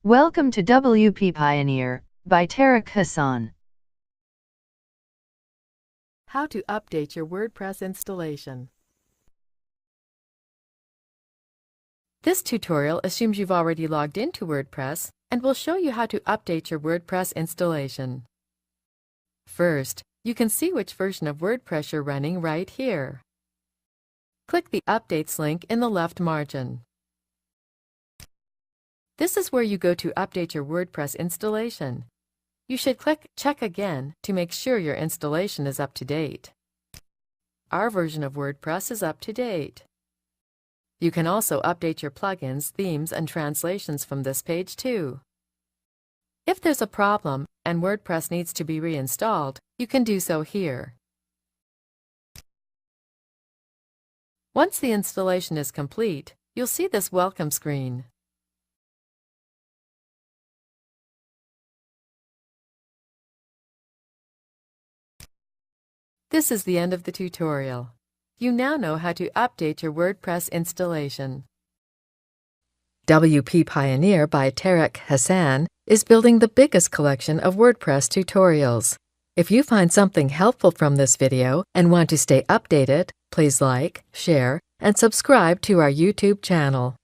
Welcome to WP Pioneer by Tarek Hassan. How to update your WordPress installation. This tutorial assumes you've already logged into WordPress and will show you how to update your WordPress installation. First, you can see which version of WordPress you're running right here. Click the Updates link in the left margin. This is where you go to update your WordPress installation. You should click Check Again to make sure your installation is up to date. Our version of WordPress is up to date. You can also update your plugins, themes, and translations from this page too. If there's a problem and WordPress needs to be reinstalled, you can do so here. Once the installation is complete, you'll see this welcome screen. This is the end of the tutorial. You now know how to update your WordPress installation. WP Pioneer by Tarek Hassan is building the biggest collection of WordPress tutorials. If you find something helpful from this video and want to stay updated, please like, share, and subscribe to our YouTube channel.